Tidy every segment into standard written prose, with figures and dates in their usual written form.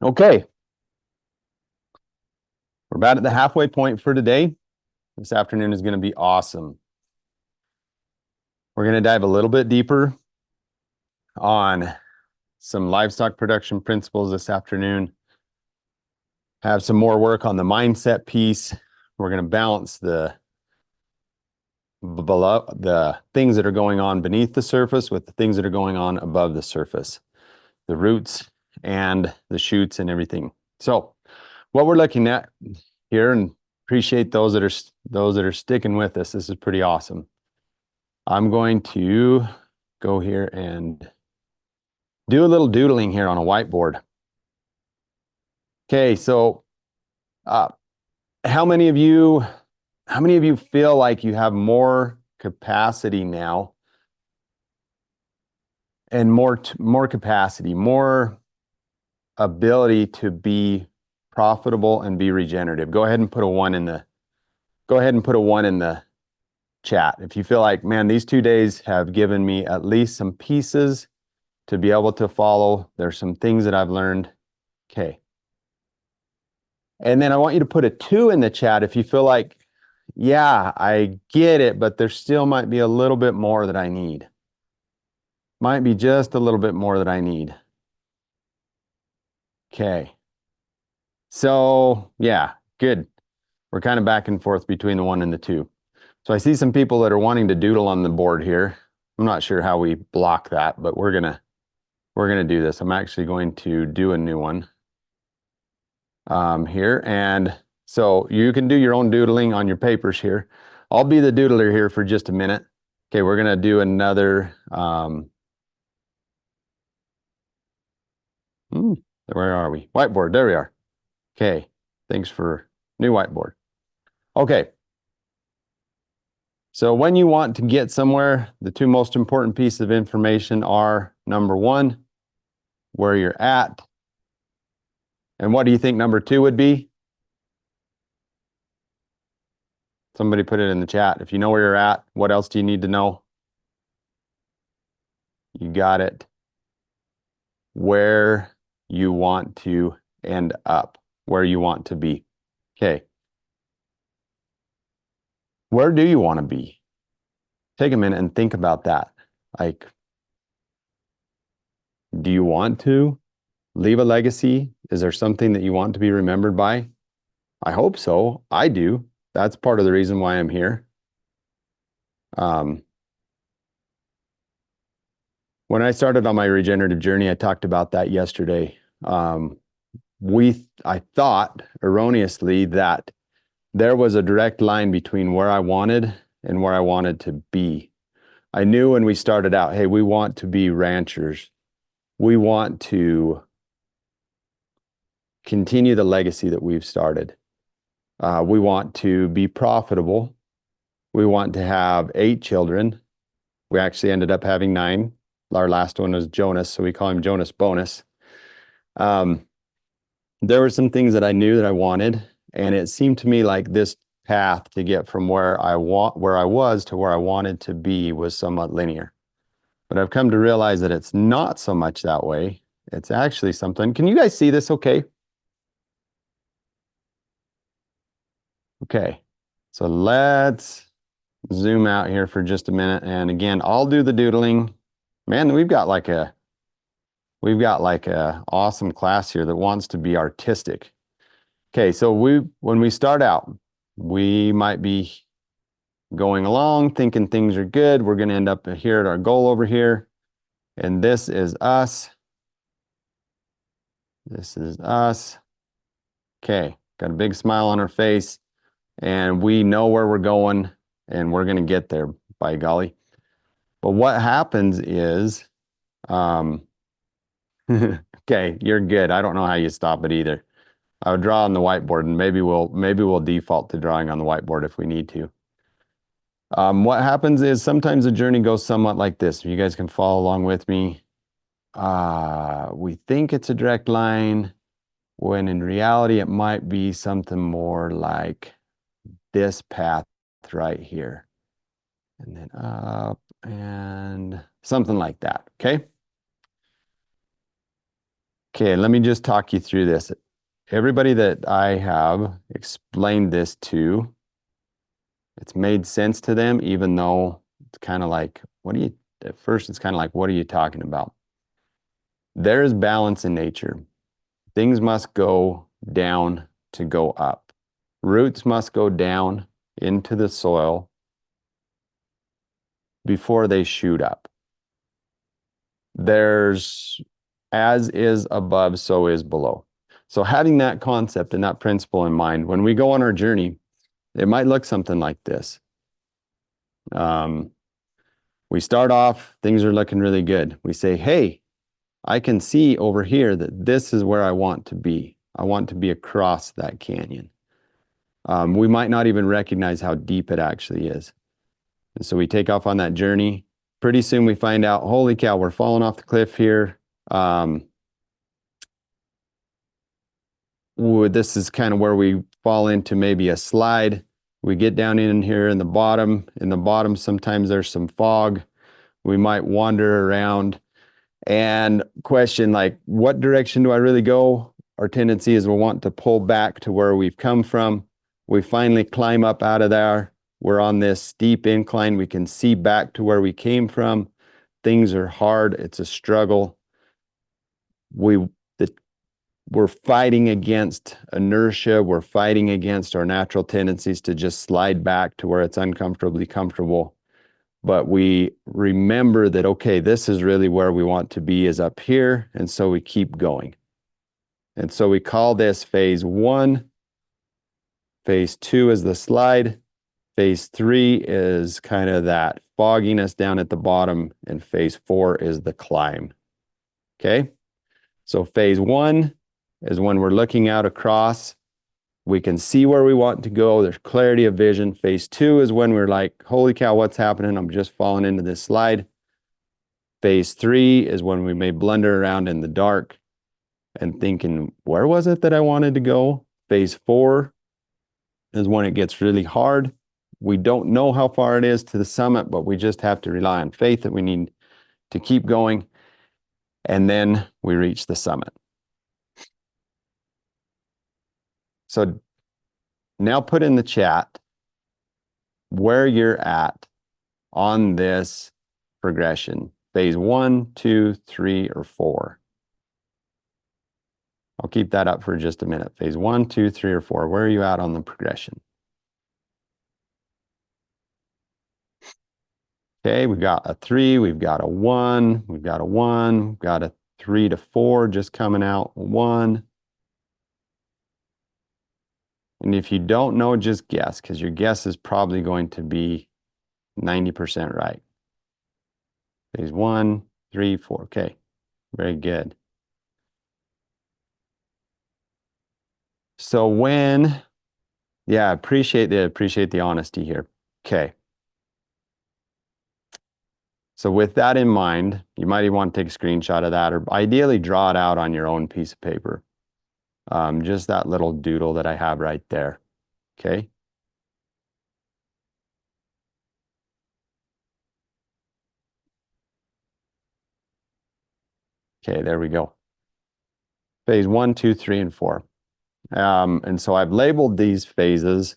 Okay, we're about at the halfway point for today. This afternoon is going to be awesome. We're going to dive a little bit deeper on some livestock production principles this afternoon. Have some more work on the mindset piece. We're going to balance the things that are going on beneath the surface with the things that are going on above the surface, the roots and the shoots and everything. So what we're looking at here, and appreciate those that are sticking with us. This is pretty awesome. I'm going to go here and do a little doodling here on a whiteboard. Okay, so how many of you feel like you have more capacity now and more capacity, more ability to be profitable and be regenerative? Go ahead and put a 1 in the chat if you feel like, man, these 2 days have given me at least some pieces to be able to follow. There's some things that I've learned. Okay. And then I want you to put a 2 in the chat if you feel like, yeah, I get it, but there still might be a little bit more that I need. Might be just a little bit more that I need. Okay. So, yeah, good. We're kind of back and forth between the 1 and the 2. So I see some people that are wanting to doodle on the board here. I'm not sure how we block that, but we're gonna do this. I'm actually going to do a new one here. And so you can do your own doodling on your papers here. I'll be the doodler here for just a minute. Okay, we're gonna do another, where are we? Whiteboard, there we are. Okay, thanks for new whiteboard. Okay. So when you want to get somewhere, the 2 most important pieces of information are, number 1, where you're at. And what do you think number 2 would be? Somebody put it in the chat. If you know where you're at, what else do you need to know? You got it. Where you want to end up, where you want to be. Okay. Where do you want to be? Take a minute and think about that. Like, do you want to leave a legacy? Is there something that you want to be remembered by? I hope so. I do. That's part of the reason why I'm here. When I started on my regenerative journey, I talked about that yesterday. I thought erroneously that there was a direct line between where I wanted and where I wanted to be. I knew when we started out, hey, we want to be ranchers. We want to continue the legacy that we've started. We want to be profitable. We want to have 8 children. We actually ended up having 9. Our last one was Jonas, so we call him Jonas Bonus. There were some things that I knew that I wanted, and it seemed to me like this path to get from where I was to where I wanted to be was somewhat linear. But I've come to realize that it's not so much that way. It's actually something. Can you guys see this okay? Okay. So let's zoom out here for just a minute. And again, I'll do the doodling. Man, we've got like a awesome class here that wants to be artistic. Okay, so when we start out, we might be going along thinking things are good. We're going to end up here at our goal over here. And this is us. This is us. Okay, got a big smile on our face. And we know where we're going, and we're going to get there, by golly. But what happens is, okay, you're good. I don't know how you stop it either. I would draw on the whiteboard, and maybe we'll default to drawing on the whiteboard if we need to. What happens is sometimes the journey goes somewhat like this. You guys can follow along with me. We think it's a direct line, when in reality it might be something more like this path right here. And then up and something like that, okay? Okay, let me just talk you through this. Everybody that I have explained this to, it's made sense to them, even though it's kind of like, at first it's kind of like, what are you talking about? There is balance in nature. Things must go down to go up. Roots must go down into the soil before they shoot up. There's as is above, so is below. So having that concept and that principle in mind, when we go on our journey, it might look something like this. We start off, things are looking really good. We say, hey, I can see over here that this is where I want to be. I want to be across that canyon. We might not even recognize how deep it actually is. And so we take off on that journey. Pretty soon we find out, holy cow, we're falling off the cliff here. This is kind of where we fall into maybe a slide. We get down in here in the bottom. In the bottom, sometimes there's some fog. We might wander around and question, like, what direction do I really go? Our tendency is we'll want to pull back to where we've come from. We finally climb up out of there. We're on this steep incline. We can see back to where we came from. Things are hard. It's a struggle. We're fighting against inertia. We're fighting against our natural tendencies to just slide back to where it's uncomfortably comfortable. But we remember that, okay, this is really where we want to be, is up here. And so we keep going. And so we call this phase 1. Phase 2 is the slide. Phase 3 is kind of that fogginess down at the bottom. And phase 4 is the climb. Okay? So phase 1 is when we're looking out across. We can see where we want to go. There's clarity of vision. Phase 2 is when we're like, holy cow, what's happening? I'm just falling into this slide. Phase 3 is when we may blunder around in the dark and thinking, where was it that I wanted to go? Phase 4 is when it gets really hard. We don't know how far it is to the summit, but we just have to rely on faith that we need to keep going. And then we reach the summit. So now put in the chat where you're at on this progression. Phase 1, 2, 3, or 4. I'll keep that up for just a minute. Phase 1, 2, 3, or 4. Where are you at on the progression? Okay, we've got a 3, we've got a 1, we've got a 1, we've got a 3 to 4 just coming out, 1. And if you don't know, just guess, because your guess is probably going to be 90% right. Phase 1, 3, 4. Okay, very good. So yeah, appreciate the honesty here. Okay. So with that in mind, you might even want to take a screenshot of that, or ideally draw it out on your own piece of paper. Just that little doodle that I have right there. Okay. Okay, there we go. Phase 1, 2, 3, and 4. And so I've labeled these phases,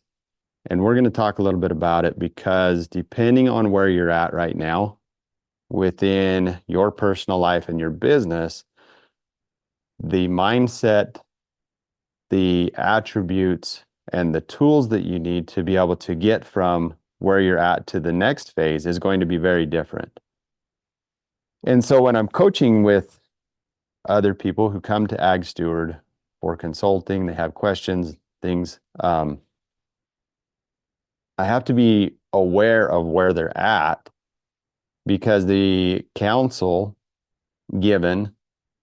and we're going to talk a little bit about it because depending on where you're at right now within your personal life and your business, the mindset, the attributes, and the tools that you need to be able to get from where you're at to the next phase is going to be very different. And so when I'm coaching with other people who come to Ag Steward for consulting, they have questions, things, I have to be aware of where they're at because the counsel given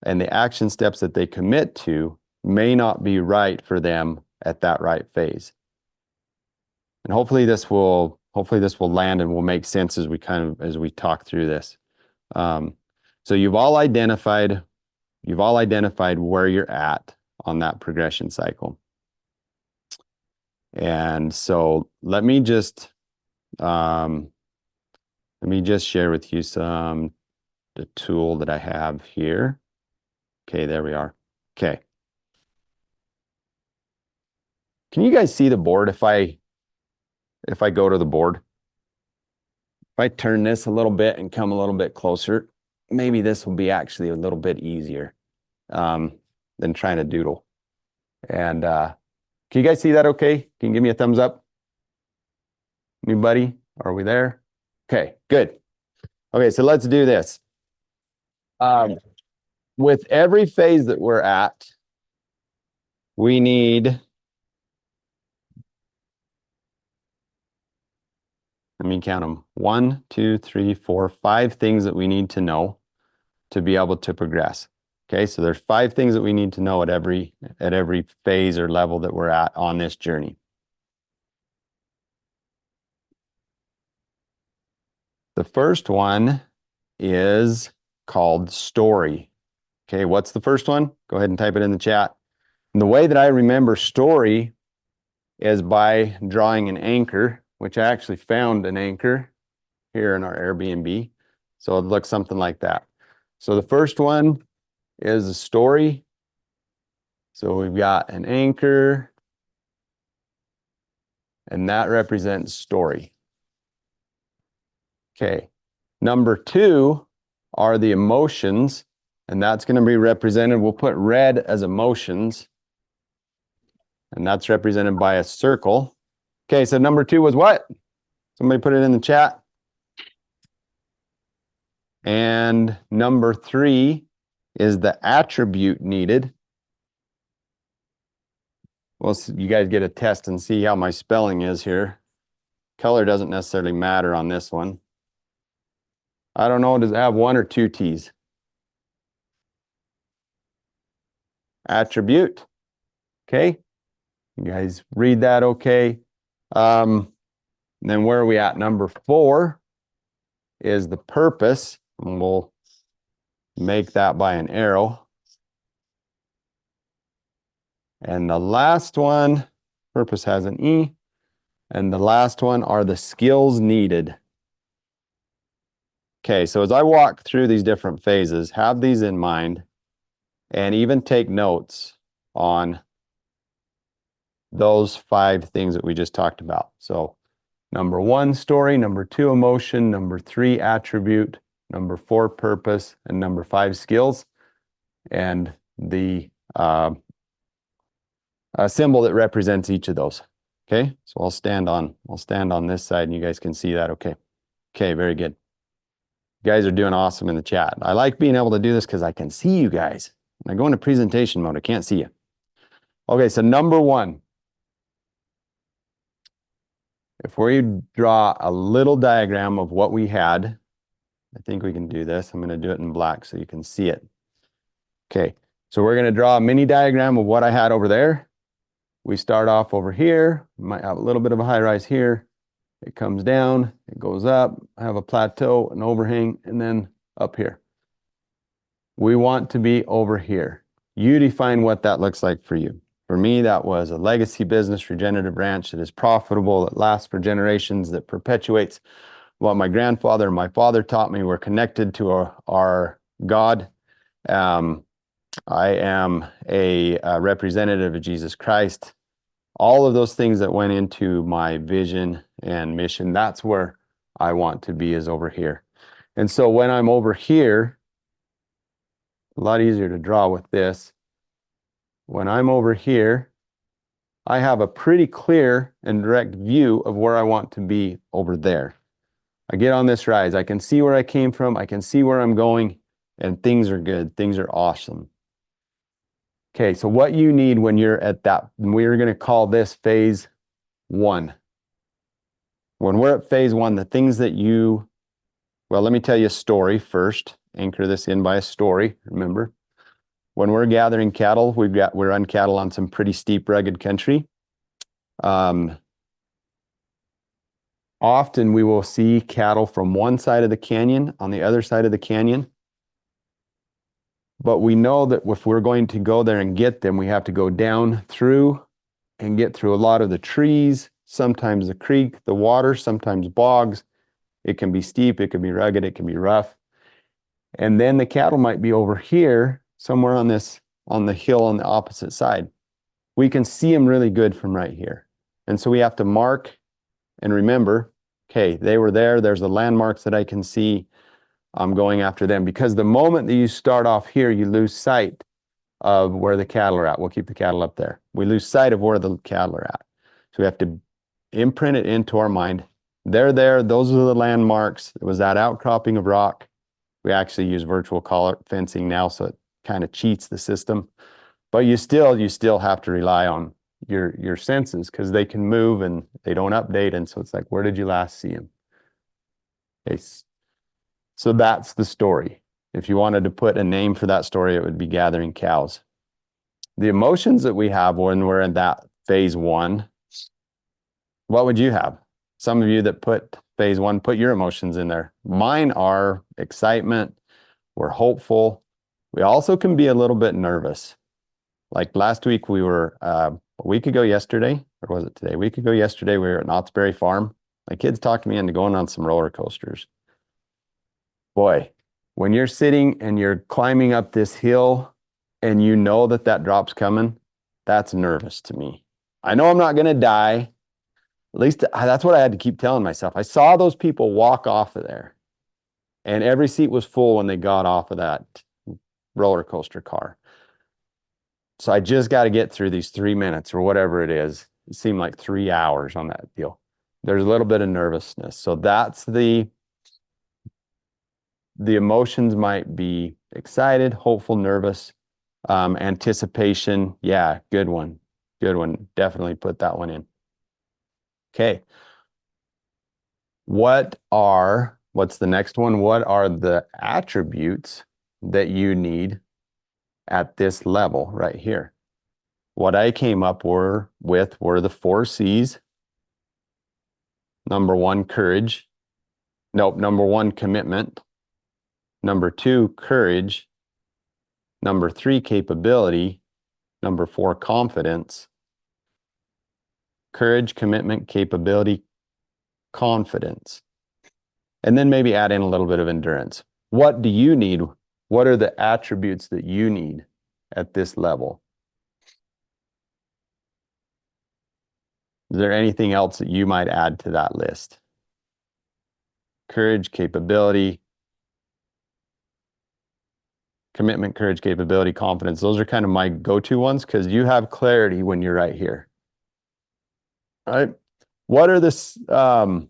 and the action steps that they commit to may not be right for them at that right phase. And hopefully this will land and will make sense as we talk through this. So you've all identified where you're at on that progression cycle. And so let me just share with you the tool that I have here. Okay, there we are. Okay. Can you guys see the board if I go to the board? If I turn this a little bit and come a little bit closer, maybe this will be actually a little bit easier than trying to doodle. And can you guys see that okay? Can you give me a thumbs up? Anybody? Are we there? Okay, good. Okay, so let's do this. With every phase that we're at, we need, let me count them, 1, 2, 3, 4, 5 things that we need to know to be able to progress. Okay, so there's 5 things that we need to know at every phase or level that we're at on this journey. The first one is called story. Okay, what's the first one? Go ahead and type it in the chat. And the way that I remember story is by drawing an anchor, which I actually found an anchor here in our Airbnb. So it looks something like that. So the first one is a story. So we've got an anchor, and that represents story. Okay. Number 2 are the emotions, and that's going to be represented, we'll put red as emotions, and that's represented by a circle. Okay, so number 2 was what? Somebody put it in the chat. And number 3 is the attribute needed. Well, so you guys get a test and see how my spelling is here. Color doesn't necessarily matter on this one. I don't know, does it have 1 or 2 T's? Attribute. Okay. You guys read that okay. Then where are we at? Number 4 is the purpose. And we'll make that by an arrow. And the last one, purpose has an E. And the last one are the skills needed. Okay, so as I walk through these different phases, have these in mind and even take notes on those 5 things that we just talked about. So number 1, story, number 2, emotion, number 3, attribute, number 4, purpose, and number 5, skills. And the symbol that represents each of those. Okay, so I'll stand on this side and you guys can see that. Okay, very good. You guys are doing awesome in the chat. I like being able to do this because I can see you guys. When I go into presentation mode, I can't see you. Okay, so number 1. If we draw a little diagram of what we had, I think we can do this. I'm going to do it in black so you can see it. Okay, so we're going to draw a mini diagram of what I had over there. We start off over here. We might have a little bit of a high rise here. It comes down, it goes up, I have a plateau, an overhang, and then up here. We want to be over here. You define what that looks like for you. For me, that was a legacy business, regenerative ranch that is profitable, that lasts for generations, that perpetuates what my grandfather and my father taught me. We're connected to our God. I am a representative of Jesus Christ. All of those things that went into my vision and mission, that's where I want to be, is over here. And so when I'm over here, a lot easier to draw with this. When I'm over here, I have a pretty clear and direct view of where I want to be over there. I get on this rise. I can see where I came from. I can see where I'm going, and things are good. Things are awesome. Okay, so what you need when you're at that, we're going to call this phase 1. When we're at phase 1, the things that you, well, let me tell you a story first. Anchor this in by a story, remember. When we're gathering cattle, we run cattle on some pretty steep, rugged country. Often we will see cattle from one side of the canyon on the other side of the canyon. But we know that if we're going to go there and get them, we have to go down through and get through a lot of the trees, sometimes the creek, the water, sometimes bogs. It can be steep, it can be rugged, it can be rough. And then the cattle might be over here, somewhere on this on the hill on the opposite side. We can see them really good from right here. And so we have to mark and remember, okay, they were there. There's the landmarks that I can see. I'm going after them, because the moment that you start off here, you lose sight of where the cattle are at. We'll keep the cattle up there. We lose sight of where the cattle are at. So we have to imprint it into our mind. They're there. Those are the landmarks. It was that outcropping of rock. We actually use virtual collar fencing now, so it kind of cheats the system. But you still have to rely on your senses, because they can move and they don't update. And so it's like, where did you last see them? Okay. So that's the story. If you wanted to put a name for that story, it would be gathering cows. The emotions that we have when we're in that phase one, what would you have? Some of you that put phase one, put your emotions in there. Mine are excitement. We're hopeful. We also can be a little bit nervous. Like last week, we were, a week ago yesterday, or was it today? A week ago yesterday, we were at Knott's Berry Farm. My kids talked me into going on some roller coasters. Boy, when you're sitting and you're climbing up this hill and you know that that drop's coming, that's nervous to me. I know I'm not going to die. At least that's what I had to keep telling myself. I saw those people walk off of there, and every seat was full when they got off of that roller coaster car. So I just got to get through these 3 minutes or whatever it is. It seemed like 3 hours on that deal. There's a little bit of nervousness. So that's the emotions might be excited, hopeful, nervous, anticipation. Yeah, good one. Good one. Definitely put that one in. Okay. What's the next one? What are the attributes that you need at this level right here? What I came up with were the 4 C's. Number 1, courage. Nope, number 1, commitment. Number 2, courage. Number 3, capability. Number 4, confidence. Courage, commitment, capability, confidence. And then maybe add in a little bit of endurance. What do you need? What are the attributes that you need at this level? Is there anything else that you might add to that list? Courage, capability, commitment, courage, capability, confidence. Those are kind of my go-to ones, because you have clarity when you're right here. All right. What are this? What's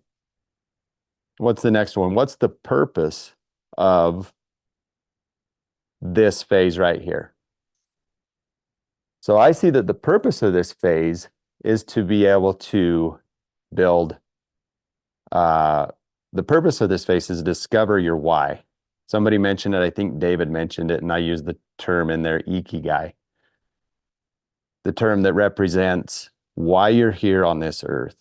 the next one? What's the purpose of this phase right here? So I see that the purpose of this phase is to be able to build. The purpose of this phase is to discover your why. Somebody mentioned it. I think David mentioned it, and I use the term in there, ikigai. The term that represents why you're here on this earth.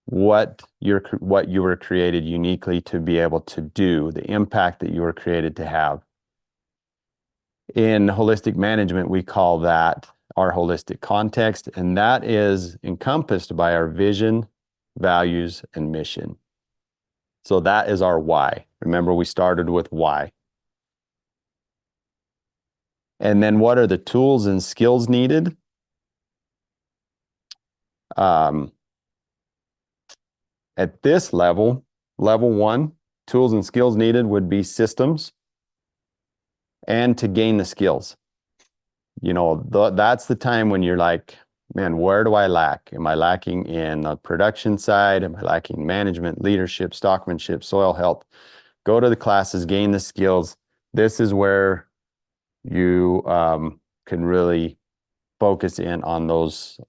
What you were created uniquely to be able to do, the impact that you were created to have. In holistic management, we call that our holistic context, and that is encompassed by our vision, values, and mission. So that is our why. Remember, we started with why. And then what are the tools and skills needed? At this level, level 1, tools and skills needed would be systems and to gain the skills. You know, that's the time when you're like, man, where do I lack? Am I lacking in the production side? Am I lacking management, leadership, stockmanship, soil health? Go to the classes, gain the skills. This is where you can really focus in on those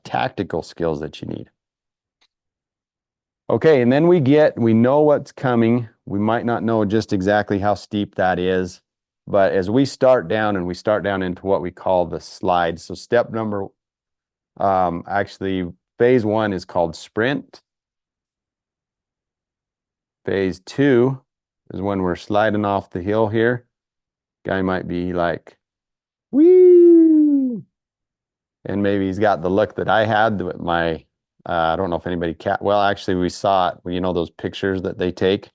tactical skills that you need. Okay, and then we know what's coming. We might not know just exactly how steep that is, but as we start down into what we call the slide. So step number, actually phase 1 is called sprint. Phase 2 is when we're sliding off the hill here. Guy might be like, whee! And maybe he's got the look that I had with my, I don't know if anybody well, actually we saw it, you know, those pictures that they take.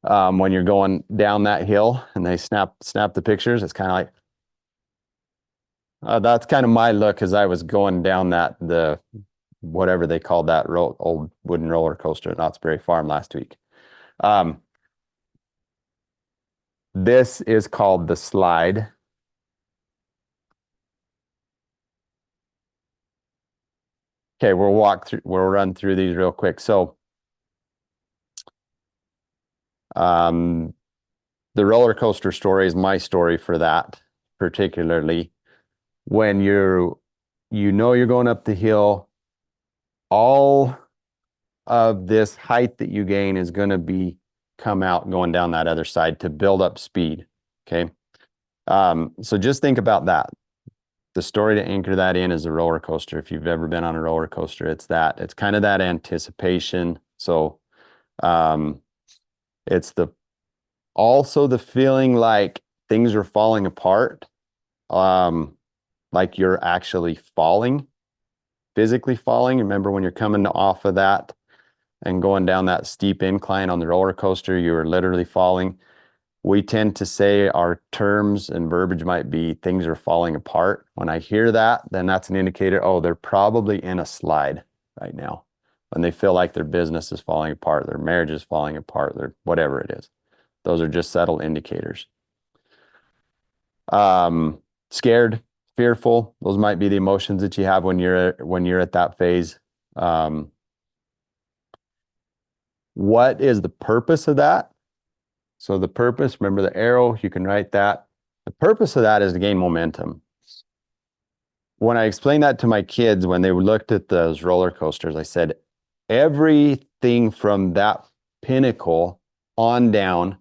When you're going down that hill and they snap the pictures, it's kind of like, that's kind of my look as I was going down the whatever they called that old wooden roller coaster at Knott's Berry Farm last week. This is called the slide. Okay, we'll run through these real quick. So, the roller coaster story is my story for that, particularly when you're going up the hill. All of this height that you gain is going to come out going down that other side to build up speed. Okay. So just think about that. The story to anchor that in is a roller coaster. If you've ever been on a roller coaster, it's kind of that anticipation. So, it's also the feeling like things are falling apart. Like you're actually falling, physically falling. Remember when you're coming off of that and going down that steep incline on the roller coaster, you're literally falling. We tend to say our terms and verbiage might be things are falling apart. When I hear that, then that's an indicator, oh, they're probably in a slide right now. When they feel like their business is falling apart, their marriage is falling apart, their whatever it is. Those are just subtle indicators. Scared, fearful, those might be the emotions that you have when you're at that phase. What is the purpose of that? So the purpose, remember the arrow, you can write that. The purpose of that is to gain momentum. When I explained that to my kids, when they looked at those roller coasters, I said, everything from that pinnacle on down,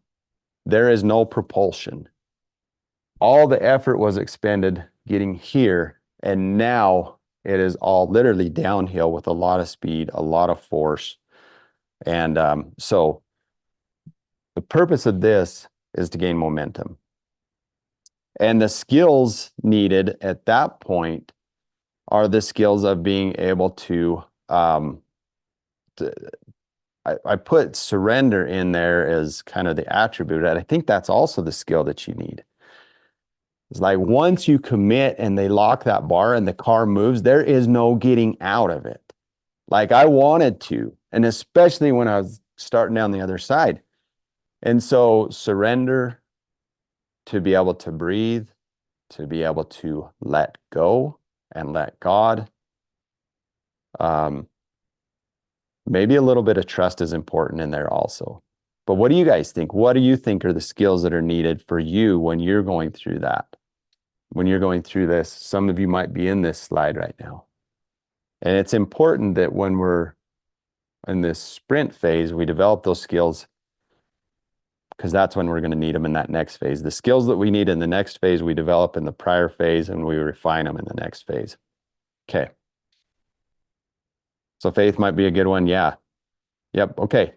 there is no propulsion. All the effort was expended getting here, and now it is all literally downhill with a lot of speed, a lot of force. And so the purpose of this is to gain momentum. And the skills needed at that point are the skills of being able to I put surrender in there as kind of the attribute, and I think that's also the skill that you need. It's like once you commit and they lock that bar and the car moves, there is no getting out of it. Like I wanted to, and especially when I was starting down the other side. And so surrender, to be able to breathe, to be able to let go and let God. Maybe a little bit of trust is important in there also. But what do you guys think? What do you think are the skills that are needed for you when you're going through that? When you're going through this, some of you might be in this slide right now. And it's important that when we're in this sprint phase, we develop those skills, because that's when we're going to need them in that next phase. The skills that we need in the next phase, we develop in the prior phase and we refine them in the next phase. Okay. So faith might be a good one. Yeah. Yep. Okay.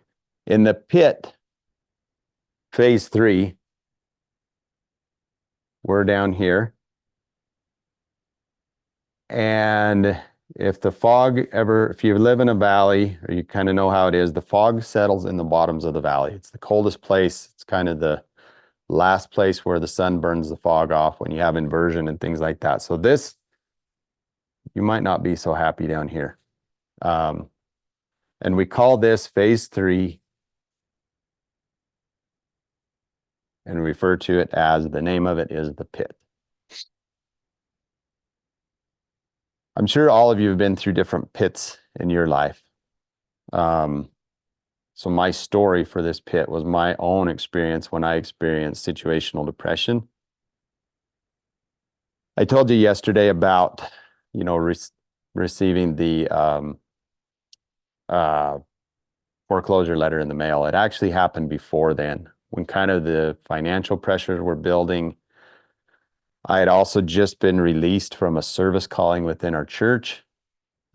In the pit, phase 3, we're down here. And if you live in a valley, or you kind of know how it is, the fog settles in the bottoms of the valley. It's the coldest place. It's kind of the last place where the sun burns the fog off when you have inversion and things like that. So this, you might not be so happy down here. And we call this phase 3 and refer to it as, the name of it is the pit. I'm sure all of you have been through different pits in your life. So my story for this pit was my own experience when I experienced situational depression. I told you yesterday about, receiving the foreclosure letter in the mail. It actually happened before then, when kind of the financial pressures were building. I had also just been released from a service calling within our church.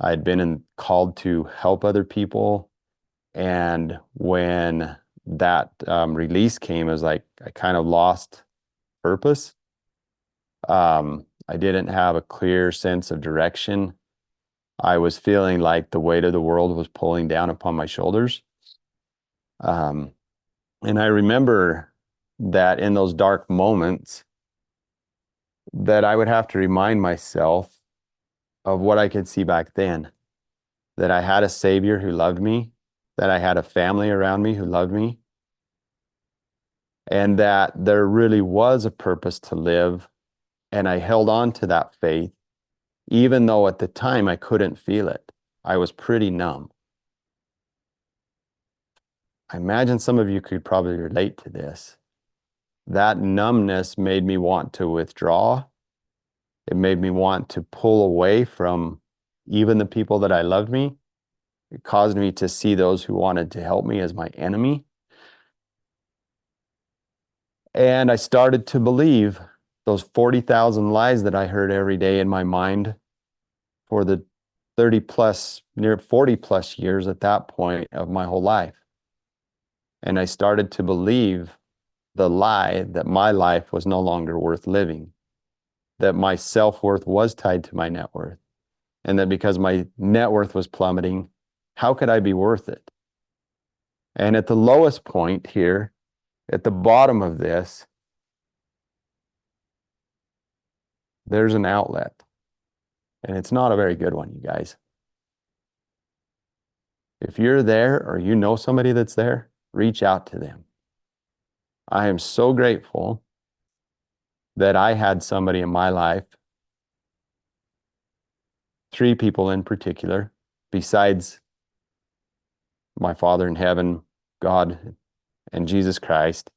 I had been called to help other people. And when that release came, it was like I kind of lost purpose. I didn't have a clear sense of direction. I was feeling like the weight of the world was pulling down upon my shoulders. And I remember that in those dark moments that I would have to remind myself of what I could see back then, that I had a Savior who loved me, that I had a family around me who loved me, and that there really was a purpose to live. And I held on to that faith, even though at the time I couldn't feel it. I was pretty numb. I imagine some of you could probably relate to this. That numbness made me want to withdraw. It made me want to pull away from even the people that I loved me. It caused me to see those who wanted to help me as my enemy. And I started to believe those 40,000 lies that I heard every day in my mind for the 30 plus, near 40 plus years at that point of my whole life. And I started to believe the lie that my life was no longer worth living, that my self-worth was tied to my net worth, and that because my net worth was plummeting, how could I be worth it? And at the lowest point here, at the bottom of this, there's an outlet. And it's not a very good one, you guys. If you're there or you know somebody that's there, reach out to them. I am so grateful that I had somebody in my life, 3 people in particular, besides my Father in heaven, God, and Jesus Christ.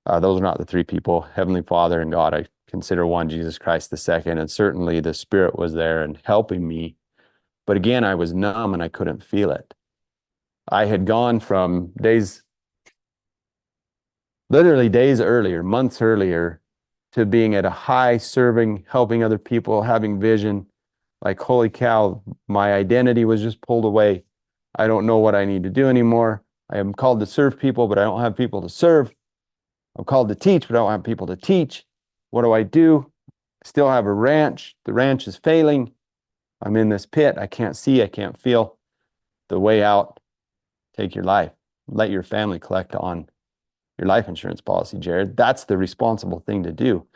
Those are not the 3 people. Heavenly Father and God, I consider one, Jesus Christ the second, and certainly the Spirit was there and helping me. But again, I was numb and I couldn't feel it. I had gone from literally days earlier, months earlier, to being at a high, serving, helping other people, having vision. Like, holy cow, my identity was just pulled away. I don't know what I need to do anymore. I am called to serve people, but I don't have people to serve. I'm called to teach, but I don't have people to teach. What do? I still have a ranch. The ranch is failing. I'm in this pit. I can't see. I can't feel. The way out, take your life. Let your family collect on your life insurance policy, Jared. That's the responsible thing to do.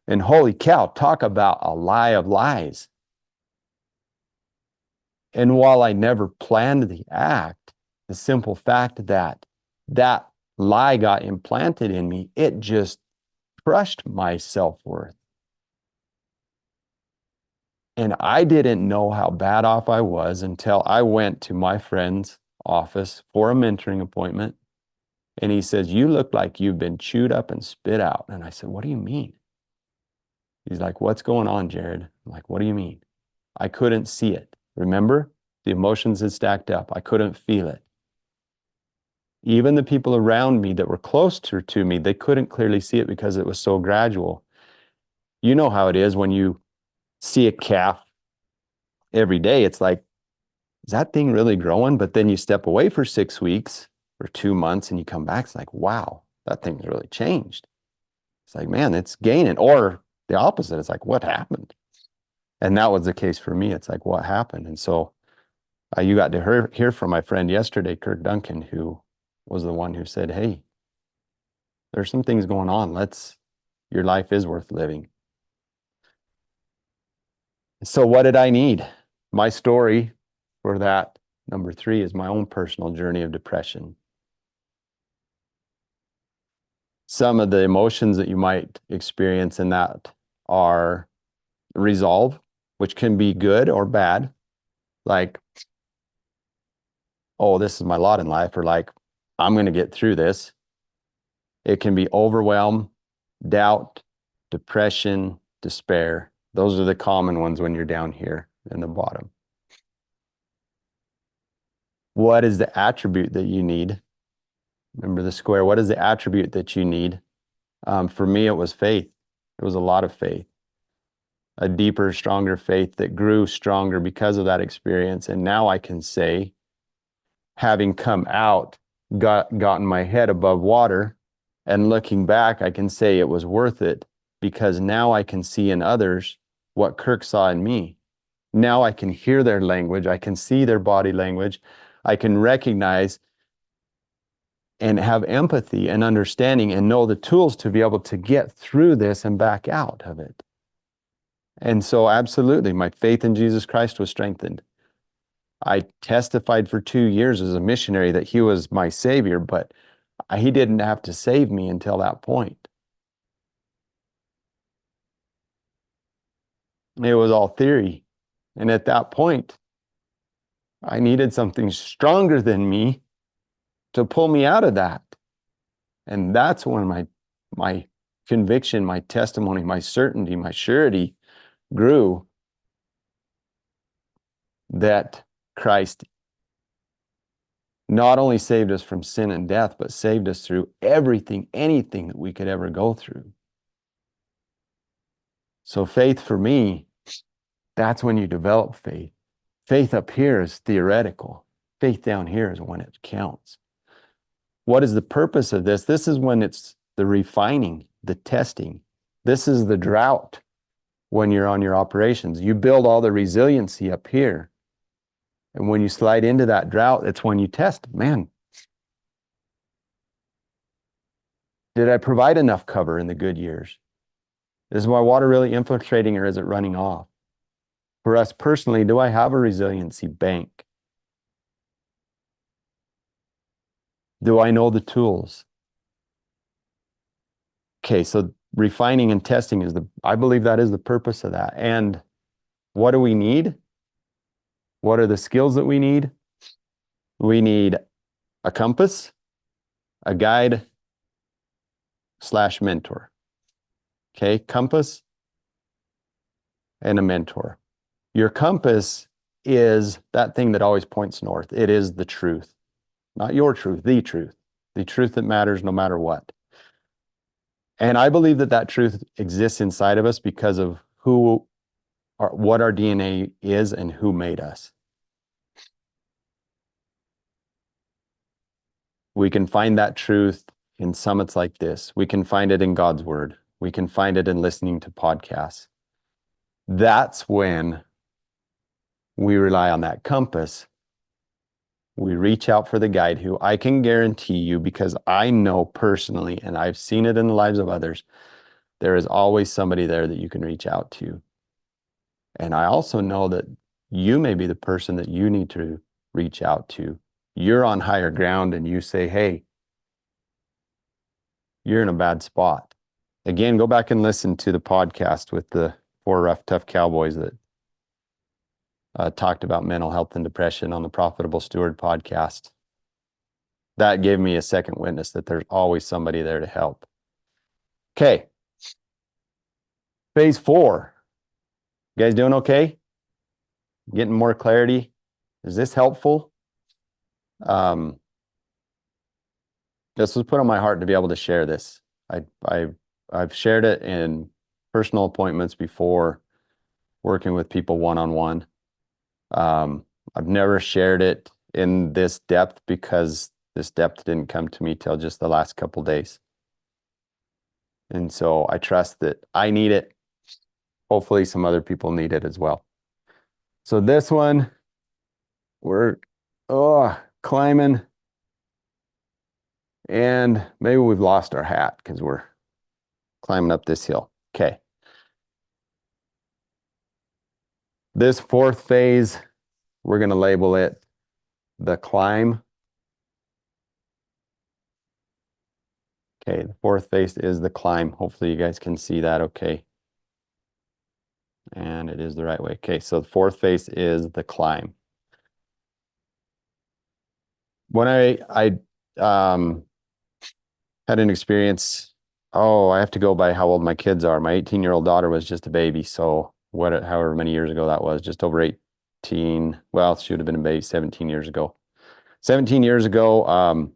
And holy cow, talk about a lie of lies. And while I never planned the act, the simple fact that that lie got implanted in me, it just crushed my self-worth. And I didn't know how bad off I was until I went to my friend's office for a mentoring appointment. And he says, "You look like you've been chewed up and spit out." And I said, "What do you mean?" He's like, "What's going on, Jared?" I'm like, "What do you mean?" I couldn't see it. Remember? The emotions had stacked up. I couldn't feel it. Even the people around me that were closer to me, they couldn't clearly see it because it was so gradual. You know how it is when you see a calf every day. It's like, is that thing really growing? But then you step away for 6 weeks or 2 months and you come back. It's like, wow, that thing's really changed. It's like, man, it's gaining. Or the opposite. It's like, what happened? And that was the case for me. It's like, what happened? And so you got to hear from my friend yesterday, Kirk Duncan, who was the one who said, "Hey, there's some things going on. Your life is worth living." So what did I need? My story for that, number 3, is my own personal journey of depression. Some of the emotions that you might experience in that are resolve, which can be good or bad. Like, oh, this is my lot in life, or like, I'm going to get through this. It can be overwhelm, doubt, depression, despair. Those are the common ones when you're down here in the bottom. What is the attribute that you need? Remember the square. What is the attribute that you need? For me, it was faith. It was a lot of faith. A deeper, stronger faith that grew stronger because of that experience. And now I can say, having come out, gotten my head above water, and looking back, I can say it was worth it because now I can see in others what Kirk saw in me. Now I can hear their language. I can see their body language. I can recognize and have empathy and understanding and know the tools to be able to get through this and back out of it. And so absolutely, my faith in Jesus Christ was strengthened. I testified for 2 years as a missionary that he was my savior, but he didn't have to save me until that point. It was all theory. And at that point, I needed something stronger than me to pull me out of that. And that's when my conviction, my testimony, my certainty, my surety grew that Christ not only saved us from sin and death, but saved us through everything, anything that we could ever go through. So faith for me, that's when you develop faith. Faith up here is theoretical. Faith down here is when it counts. What is the purpose of this? This is when it's the refining, the testing. This is the drought when you're on your operations. You build all the resiliency up here. And when you slide into that drought, it's when you test, man, did I provide enough cover in the good years? Is my water really infiltrating or is it running off? For us personally, do I have a resiliency bank? Do I know the tools? Okay, so refining and testing is I believe that is the purpose of that. And what do we need? What are the skills that we need? We need a compass, a guide / mentor. Okay, compass and a mentor. Your compass is that thing that always points north. It is the truth, not your truth, the truth that matters no matter what. And I believe that truth exists inside of us because of what our DNA is and who made us. We can find that truth in summits like this. We can find it in God's word. We can find it in listening to podcasts. That's when we rely on that compass. We reach out for the guide who I can guarantee you, because I know personally, and I've seen it in the lives of others, there is always somebody there that you can reach out to. And I also know that you may be the person that you need to reach out to. You're on higher ground and you say, hey, you're in a bad spot. Again, go back and listen to the podcast with the 4 rough, tough cowboys that talked about mental health and depression on the Profitable Steward podcast. That gave me a second witness that there's always somebody there to help. Okay. Phase 4. You guys doing okay? Getting more clarity? Is this helpful? This was put on my heart to be able to share this. I've shared it in personal appointments before, working with people one-on-one. I've never shared it in this depth because this depth didn't come to me till just the last couple days. And so I trust that I need it. Hopefully some other people need it as well. So this one, we're climbing, and maybe we've lost our hat because we're climbing up this hill. Okay. This 4th phase, we're going to label it the climb. Okay, the 4th phase is the climb. Hopefully you guys can see that okay. And it is the right way. Okay, so the 4th phase is the climb. When I had an experience, I have to go by how old my kids are. My 18-year-old daughter was just a baby, so however many years ago that was, just over 18. Well, she would have been a baby 17 years ago. 17 years ago,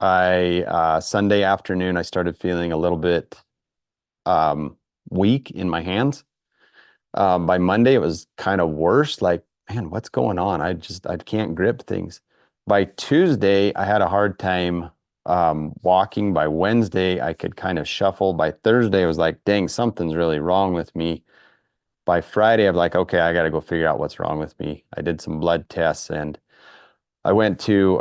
Sunday afternoon, I started feeling a little bit weak in my hands. By Monday, it was kind of worse. Like, man, what's going on? I can't grip things. By Tuesday, I had a hard time walking. By Wednesday, I could kind of shuffle. By Thursday, I was like, dang, something's really wrong with me. By Friday, I'm like, okay, I got to go figure out what's wrong with me. I did some blood tests and I went to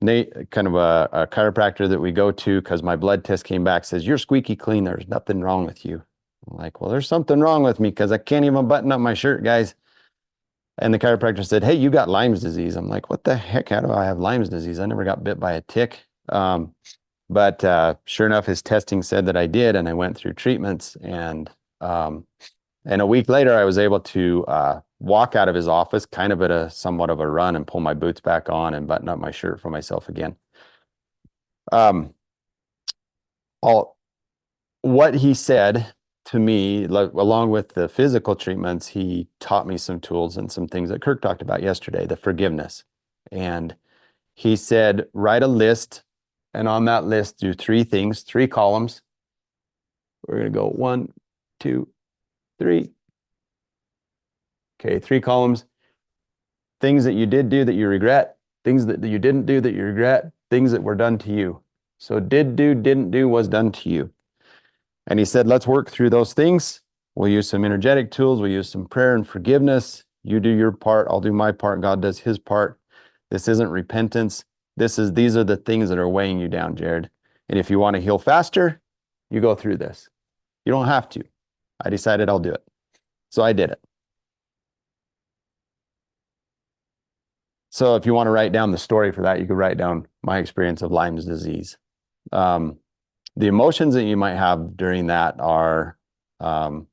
Nate, kind of a chiropractor that we go to because my blood test came back, says, you're squeaky clean. There's nothing wrong with you. I'm like, well, there's something wrong with me because I can't even button up my shirt, guys. And the chiropractor said, hey, you got Lyme's disease. I'm like, what the heck? How do I have Lyme's disease? I never got bit by a tick. But sure enough, his testing said that I did, and I went through treatments. And a week later, I was able to walk out of his office, kind of at a somewhat of a run, and pull my boots back on and button up my shirt for myself again. What he said to me, along with the physical treatments, he taught me some tools and some things that Kirk talked about yesterday, the forgiveness. And he said, write a list, and on that list, do 3 things, 3 columns. We're going to go 1, 2, 3. Okay, 3 columns. Things that you did do that you regret, things that you didn't do that you regret, things that were done to you. So did do, didn't do, was done to you. And he said, let's work through those things. We'll use some energetic tools. We'll use some prayer and forgiveness. You do your part. I'll do my part. God does his part. This isn't repentance. These are the things that are weighing you down, Jared. And if you want to heal faster, you go through this. You don't have to. I decided I'll do it. So I did it. So if you want to write down the story for that, you could write down my experience of Lyme's disease. The emotions that you might have during that are kind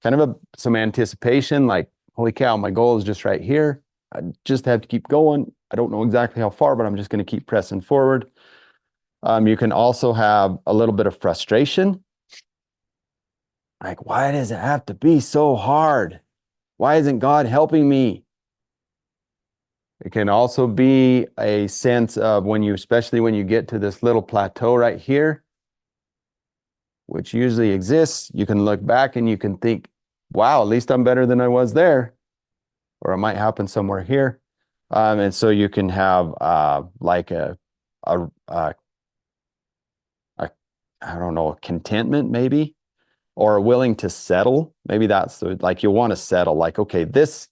of some anticipation, like, holy cow, my goal is just right here. I just have to keep going. I don't know exactly how far, but I'm just going to keep pressing forward. You can also have a little bit of frustration. Like, why does it have to be so hard? Why isn't God helping me? It can also be a sense of especially when you get to this little plateau right here, which usually exists, you can look back and you can think, wow, at least I'm better than I was there. Or it might happen somewhere here. And so you can have like I don't know, contentment maybe, or willing to settle. Maybe that's like you want to settle, like, okay, this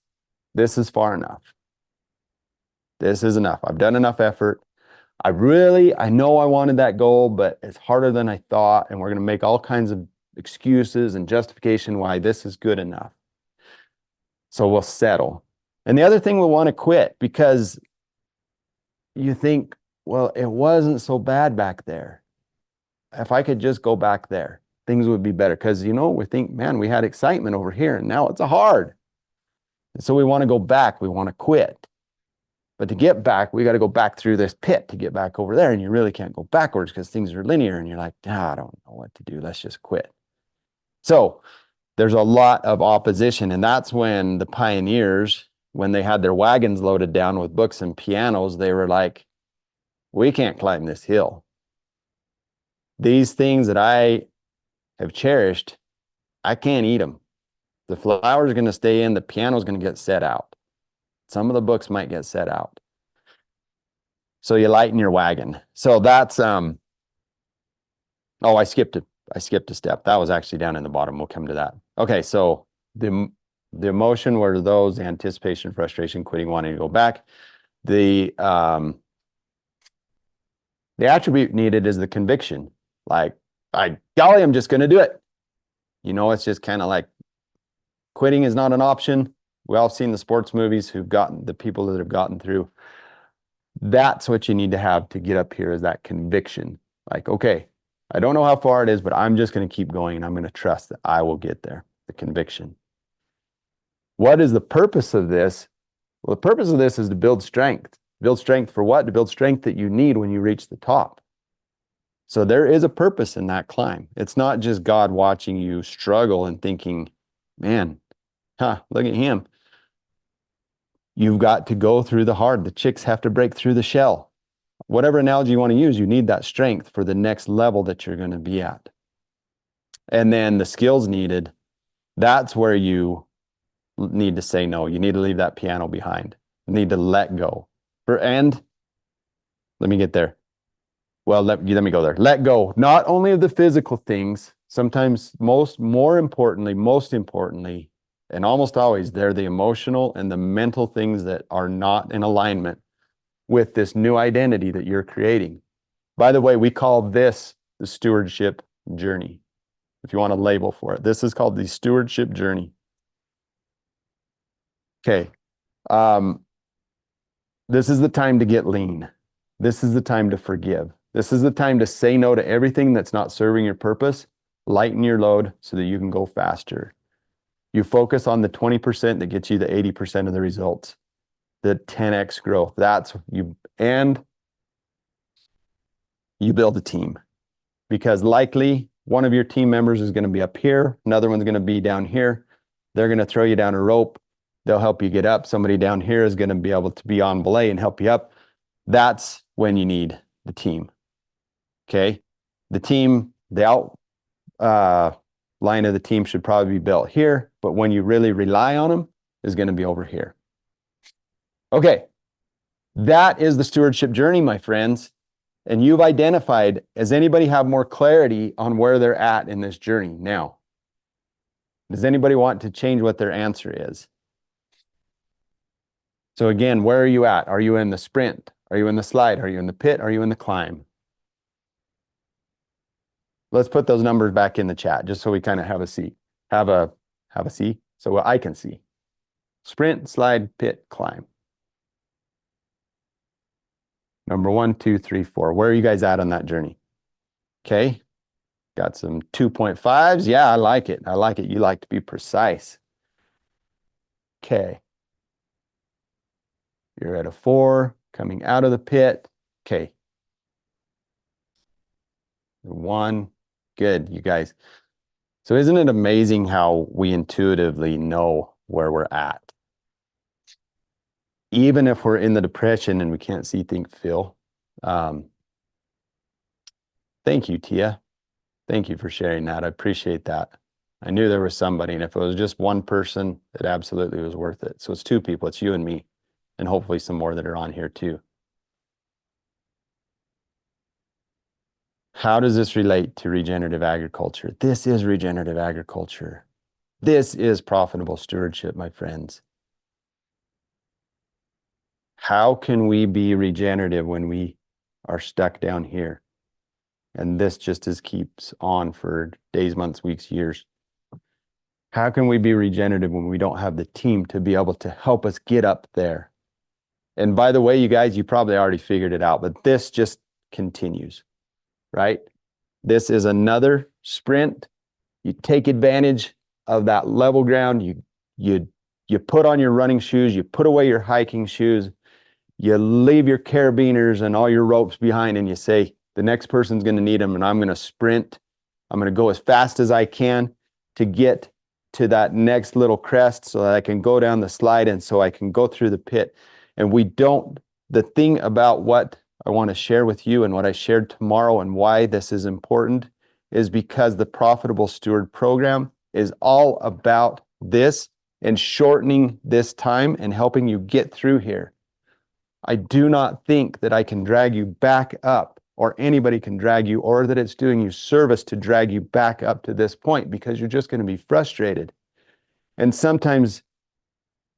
is far enough. This is enough. I've done enough effort. I know I wanted that goal, but it's harder than I thought. And we're going to make all kinds of excuses and justification why this is good enough. So we'll settle. And the other thing, we'll want to quit because you think, well, it wasn't so bad back there. If I could just go back there, things would be better. Because, we think, man, we had excitement over here and now it's hard. And so we want to go back. We want to quit. But to get back, we got to go back through this pit to get back over there. And you really can't go backwards because things are linear. And you're like, I don't know what to do. Let's just quit. So there's a lot of opposition. And that's when the pioneers, when they had their wagons loaded down with books and pianos, they were like, we can't climb this hill. These things that I have cherished, I can't eat them. The flower's going to stay in. The piano's going to get set out. Some of the books might get set out. So you lighten your wagon. So that's, I skipped a step. That was actually down in the bottom. We'll come to that. Okay, so the emotion were those: anticipation, frustration, quitting, wanting to go back. The attribute needed is the conviction. Like, golly, I'm just going to do it. It's just kind of like quitting is not an option. We all have seen the sports movies the people that have gotten through. That's what you need to have to get up here, is that conviction. Like, okay, I don't know how far it is, but I'm just going to keep going and I'm going to trust that I will get there. The conviction. What is the purpose of this? Well, the purpose of this is to build strength. Build strength for what? To build strength that you need when you reach the top. So there is a purpose in that climb. It's not just God watching you struggle and thinking, man, look at him. You've got to go through the hard. The chicks have to break through the shell. Whatever analogy you want to use, you need that strength for the next level that you're going to be at. And then the skills needed, that's where you need to say no. You need to leave that piano behind. You need to let go. Let me get there. Well, let me go there. Let go, not only of the physical things, sometimes most importantly, and almost always, they're the emotional and the mental things that are not in alignment with this new identity that you're creating. By the way, we call this the stewardship journey. If you want a label for it, this is called the stewardship journey. Okay. This is the time to get lean. This is the time to forgive. This is the time to say no to everything that's not serving your purpose. Lighten your load so that you can go faster. You focus on the 20% that gets you the 80% of the results. The 10x growth. That's you, and you build a team, because likely one of your team members is going to be up here, another one's going to be down here. They're going to throw you down a rope. They'll help you get up. Somebody down here is going to be able to be on belay and help you up. That's when you need the team. Okay, the team, the line of the team should probably be built here, but when you really rely on them is going to be over here. Okay, that is the stewardship journey, my friends. And you've identified, does anybody have more clarity on where they're at in this journey now? Does anybody want to change what their answer is? So again, where are you at? Are you in the sprint? Are you in the slide? Are you in the pit? Are you in the climb? Let's put those numbers back in the chat just so we kind of have a see. Have a see so I can see. Sprint, slide, pit, climb. Number 1, 2, 3, 4. Where are you guys at on that journey? Okay. Got some 2.5s. Yeah, I like it. I like it. You like to be precise. Okay. You're at a 4, coming out of the pit. Okay. 1. Good, you guys. So isn't it amazing how we intuitively know where we're at? Even if we're in the depression and we can't see, think, feel. Thank you, Tia. Thank you for sharing that. I appreciate that. I knew there was somebody, and if it was just one person, it absolutely was worth it. So it's 2 people, it's you and me, and hopefully some more that are on here too. How does this relate to regenerative agriculture? This is regenerative agriculture. This is profitable stewardship, my friends. How can we be regenerative when we are stuck down here? And this just keeps on for days, months, weeks, years. How can we be regenerative when we don't have the team to be able to help us get up there? And by the way, you guys, you probably already figured it out, but this just continues, right? This is another sprint. You take advantage of that level ground. You put on your running shoes. You put away your hiking shoes. You leave your carabiners and all your ropes behind, and you say, the next person's going to need them, and I'm going to sprint. I'm going to go as fast as I can to get to that next little crest so that I can go down the slide and so I can go through the pit. And the thing about what I want to share with you and what I shared tomorrow and why this is important is because the Profitable Steward program is all about this and shortening this time and helping you get through here. I do not think that I can drag you back up, or anybody can drag you, or that it's doing you service to drag you back up to this point, because you're just going to be frustrated. And sometimes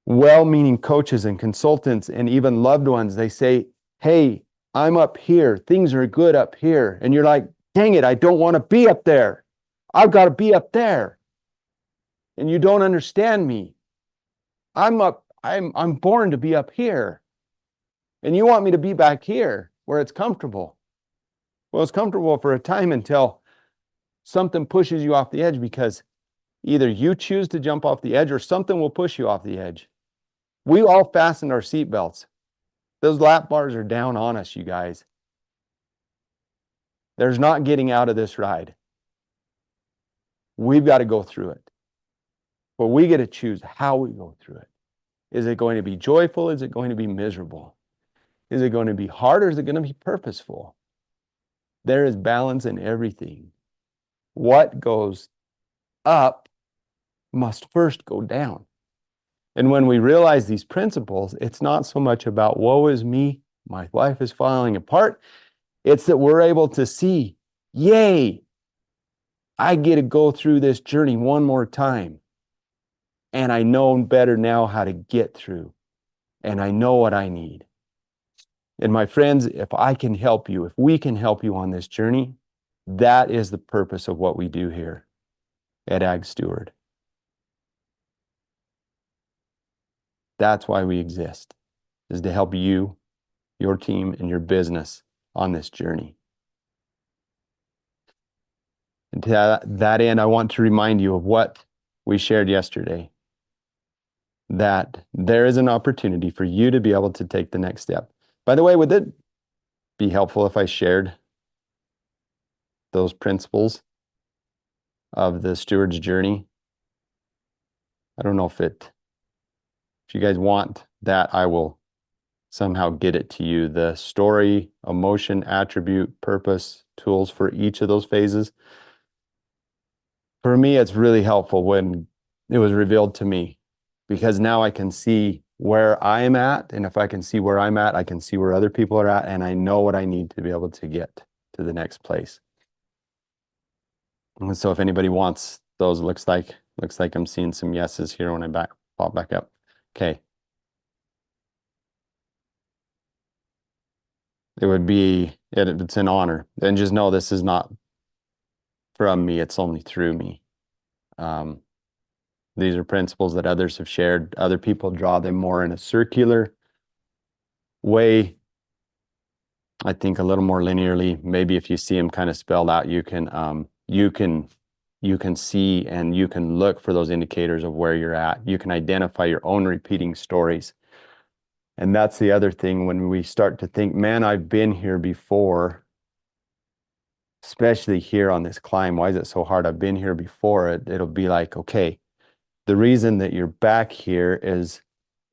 well-meaning coaches and consultants and even loved ones, they say, hey, I'm up here. Things are good up here. And you're like, dang it, I don't want to be up there. I've got to be up there. And you don't understand me. I'm born to be up here. And you want me to be back here where it's comfortable. Well, it's comfortable for a time until something pushes you off the edge, because either you choose to jump off the edge or something will push you off the edge. We all fastened our seatbelts. Those lap bars are down on us, you guys. There's not getting out of this ride. We've got to go through it. But we get to choose how we go through it. Is it going to be joyful? Is it going to be miserable? Is it going to be hard, or is it going to be purposeful? There is balance in everything. What goes up must first go down. And when we realize these principles, it's not so much about, woe is me, my life is falling apart. It's that we're able to see, yay, I get to go through this journey one more time. And I know better now how to get through. And I know what I need. And my friends, if I can help you, if we can help you on this journey, that is the purpose of what we do here at Ag Steward. That's why we exist, is to help you, your team, and your business on this journey. And to that end, I want to remind you of what we shared yesterday, that there is an opportunity for you to be able to take the next step. By the way, would it be helpful if I shared those principles of the steward's journey? I don't know if you guys want that, I will somehow get it to you. The story, emotion, attribute, purpose, tools for each of those phases. For me, it's really helpful when it was revealed to me, because now I can see where I am at. And if I can see where I'm at, I can see where other people are at, and I know what I need to be able to get to the next place. And so if anybody wants those, looks like I'm seeing some yeses here when I pop back up. Okay. It's an honor. And just know this is not from me, it's only through me. These are principles that others have shared. Other people draw them more in a circular way. I think a little more linearly. Maybe if you see them kind of spelled out, you can see and you can look for those indicators of where you're at. You can identify your own repeating stories. And that's the other thing, when we start to think, man, I've been here before, especially here on this climb. Why is it so hard? I've been here before. It'll be like, okay, the reason that you're back here is,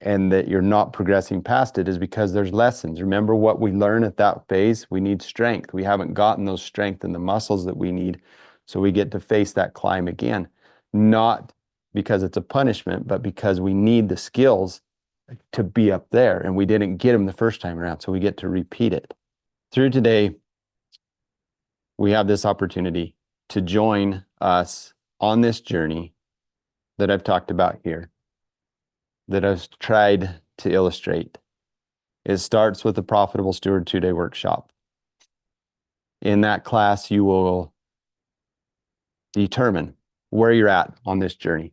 and that you're not progressing past it, is because there's lessons. Remember what we learn at that phase? We need strength. We haven't gotten those strength and the muscles that we need. So we get to face that climb again, not because it's a punishment, but because we need the skills to be up there, and we didn't get them the first time around. So we get to repeat it. Through today, we have this opportunity to join us on this journey that I've talked about here, that I've tried to illustrate. It starts with the Profitable Steward 2-day workshop. In that class, you will determine where you're at on this journey.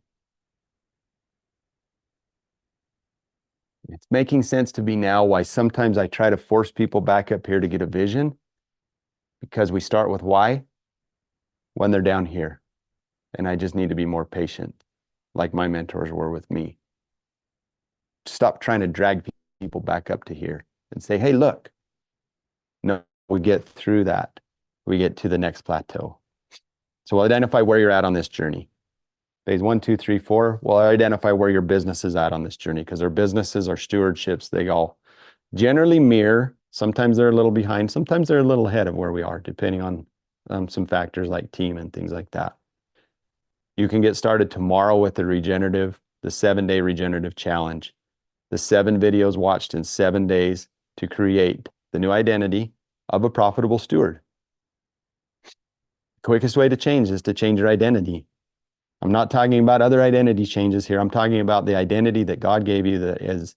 It's making sense to me now why sometimes I try to force people back up here to get a vision, because we start with why when they're down here. And I just need to be more patient, like my mentors were with me. Stop trying to drag people back up to here and say, hey, look. No, we get through that. We get to the next plateau. So we'll identify where you're at on this journey. Phase 1, 2, 3, 4, we'll identify where your business is at on this journey, because our businesses, our stewardships, they all generally mirror. Sometimes they're a little behind, sometimes they're a little ahead of where we are, depending on some factors like team and things like that. You can get started tomorrow with the 7-day regenerative challenge. The 7 videos watched in 7 days to create the new identity of a profitable steward. Quickest way to change is to change your identity. I'm not talking about other identity changes here. I'm talking about the identity that God gave you that is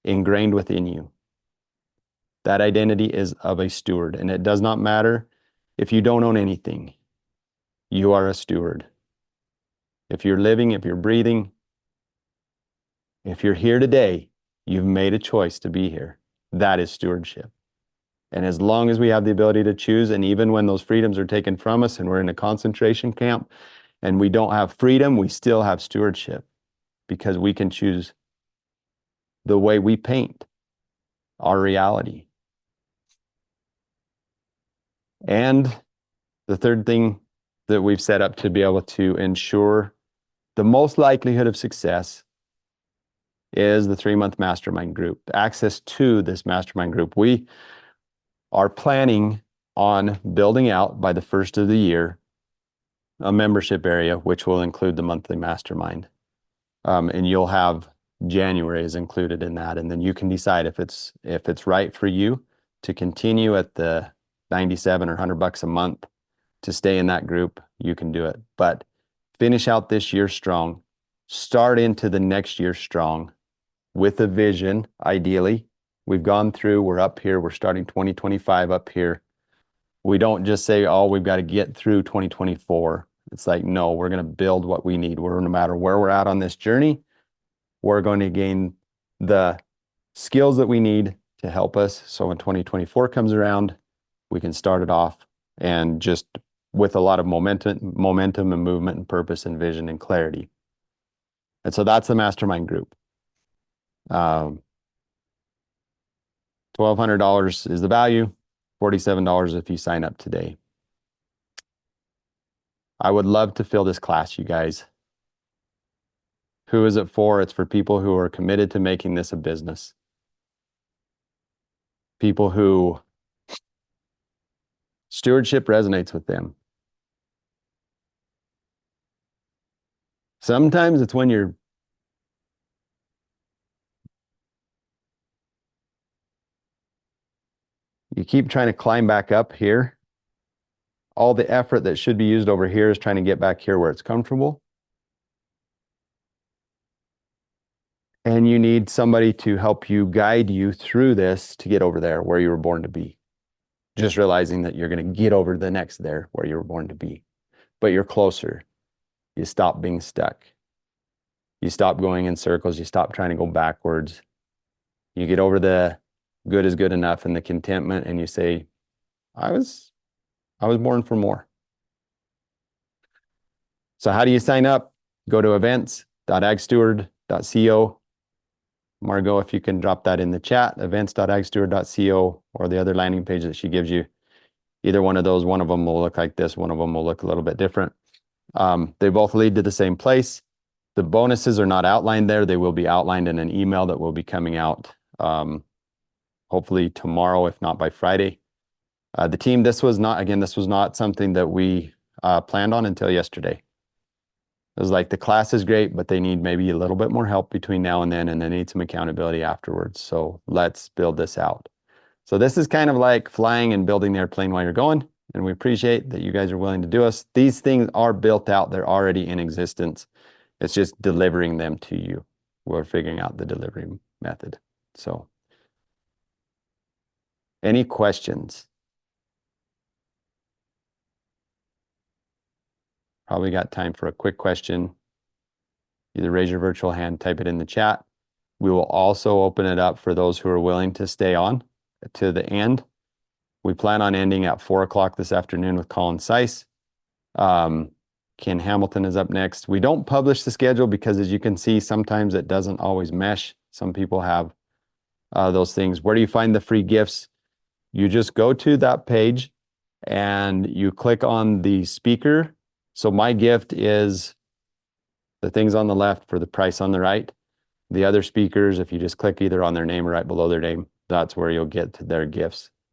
ingrained within you. That identity is of a steward, and it does not matter if you don't own anything. You are a steward. If you're living, if you're breathing, if you're here today, you've made a choice to be here. That is stewardship. And as long as we have the ability to choose, and even when those freedoms are taken from us and we're in a concentration camp and we don't have freedom, we still have stewardship, because we can choose the way we paint our reality. And the third thing that we've set up to be able to ensure the most likelihood of success is the 3-month mastermind group. Access to this mastermind group. We are planning on building out by the first of the year a membership area, which will include the monthly mastermind. And you'll have January is included in that. And then you can decide if it's right for you to continue at the 97 or $100 a month to stay in that group. You can do it, but finish out this year strong, start into the next year strong with a vision, ideally We've gone through, we're up here, we're starting 2025 up here. We don't just say, oh, we've got to get through 2024. It's like, no, we're going to build what we need. No matter where we're at on this journey, we're going to gain the skills that we need to help us. So when 2024 comes around, we can start it off and just with a lot of momentum and movement and purpose and vision and clarity. And so that's the mastermind group. $1,200 is the value, $47 if you sign up today. I would love to fill this class, you guys. Who is it for? It's for people who are committed to making this a business. People who stewardship resonates with them. Sometimes it's when you keep trying to climb back up here. All the effort that should be used over here is trying to get back here where it's comfortable. And you need somebody to help you guide you through this to get over there where you were born to be. Just realizing that you're going to get over the next there where you were born to be. But you're closer. You stop being stuck. You stop going in circles. You stop trying to go backwards. You get over the good is good enough and the contentment, and you say, I was born for more. So how do you sign up? Go to events.agsteward.co. Margot, if you can drop that in the chat, events.agsteward.co, or the other landing page that she gives you. Either one of those, one of them will look like this, one of them will look a little bit different. They both lead to the same place. The bonuses are not outlined there. They will be outlined in an email that will be coming out hopefully tomorrow, if not by Friday. The team, this was not something that we planned on until yesterday. It was like the class is great, but they need maybe a little bit more help between now and then, and they need some accountability afterwards. So let's build this out. So this is kind of like flying and building the airplane while you're going, and we appreciate that you guys are willing to do us. These things are built out. They're already in existence. It's just delivering them to you. We're figuring out the delivery method. So any questions? Probably got time for a quick question. Either raise your virtual hand, type it in the chat. We will also open it up for those who are willing to stay on to the end. We plan on ending at 4 o'clock this afternoon with Colin Seiss. Ken Hamilton is up next. We don't publish the schedule because, as you can see, sometimes it doesn't always mesh. Some people have those things. Where do you find the free gifts? You just go to that page and you click on the speaker. So my gift is the things on the left for the price on the right. The other speakers, if you just click either on their name or right below their name, that's where you'll get to their gifts.